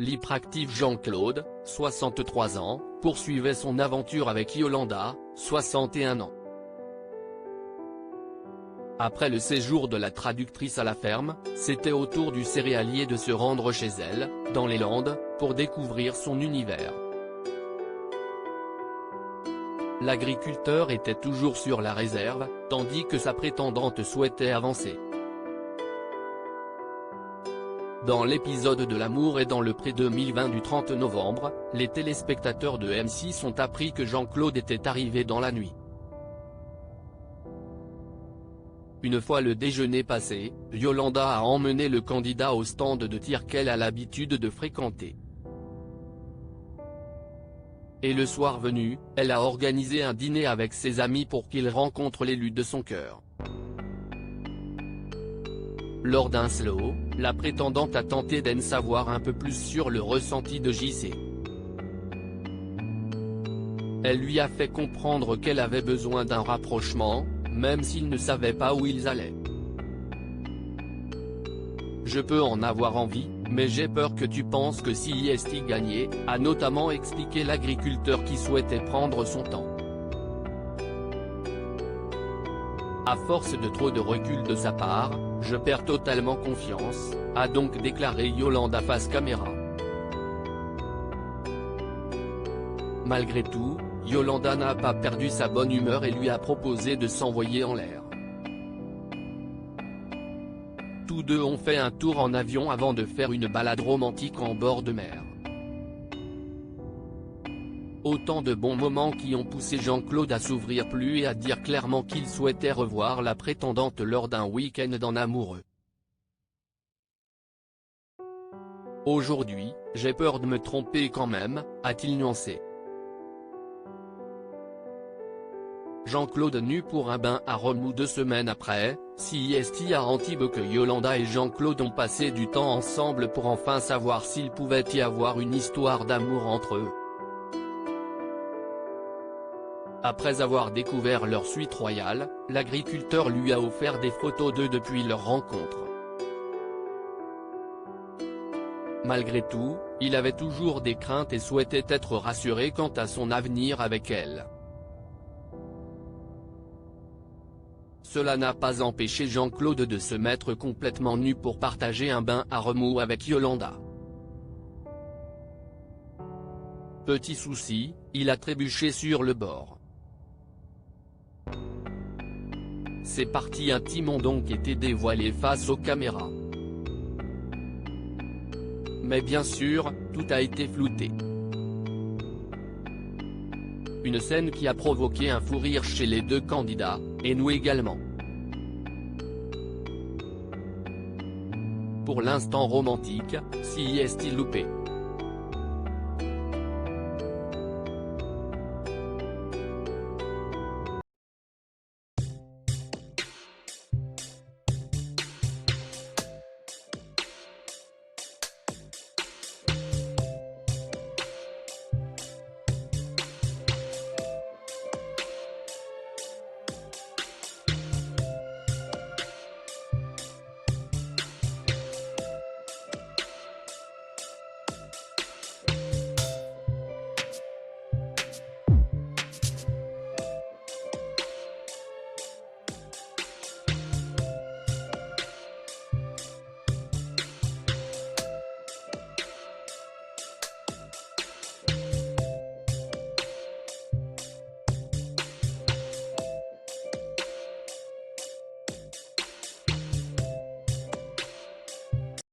L'hyperactif Jean-Claude, 63 ans, poursuivait son aventure avec Yolanda, 61 ans. Après le séjour de la traductrice à la ferme, c'était au tour du céréalier de se rendre chez elle, dans les Landes, pour découvrir son univers. L'agriculteur était toujours sur la réserve, tandis que sa prétendante souhaitait avancer. Dans l'épisode de L'amour est dans le pré 2020 du 30 novembre, les téléspectateurs de M6 ont appris que Jean-Claude était arrivé dans la nuit. Une fois le déjeuner passé, Yolanda a emmené le candidat au stand de tir qu'elle a l'habitude de fréquenter. Et le soir venu, elle a organisé un dîner avec ses amis pour qu'il rencontre l'élu de son cœur. Lors d'un slow, la prétendante a tenté d'en savoir un peu plus sur le ressenti de JC. Elle lui a fait comprendre qu'elle avait besoin d'un rapprochement, même s'il ne savait pas où ils allaient. Je peux en avoir envie, mais j'ai peur que tu penses que si IST gagnait, a notamment expliqué l'agriculteur qui souhaitait prendre son temps. À force de trop de recul de sa part, je perds totalement confiance, a donc déclaré Yolanda face caméra. Malgré tout, Yolanda n'a pas perdu sa bonne humeur et lui a proposé de s'envoyer en l'air. Tous deux ont fait un tour en avion avant de faire une balade romantique en bord de mer. Autant de bons moments qui ont poussé Jean-Claude à s'ouvrir plus et à dire clairement qu'il souhaitait revoir la prétendante lors d'un week-end en amoureux. Aujourd'hui, j'ai peur de me tromper quand même, a-t-il nuancé. Jean-Claude nu pour un bain à remous 2 semaines après, CIST à Antibes que Yolanda et Jean-Claude ont passé du temps ensemble pour enfin savoir s'il pouvait y avoir une histoire d'amour entre eux. Après avoir découvert leur suite royale, l'agriculteur lui a offert des photos d'eux depuis leur rencontre. Malgré tout, il avait toujours des craintes et souhaitait être rassuré quant à son avenir avec elle. Cela n'a pas empêché Jean-Claude de se mettre complètement nu pour partager un bain à remous avec Yolanda. Petit souci, il a trébuché sur le bord. Ses parties intimes ont donc été dévoilées face aux caméras. Mais bien sûr, tout a été flouté. Une scène qui a provoqué un fou rire chez les deux candidats, et nous également. Pour l'instant romantique, si est-il loupé.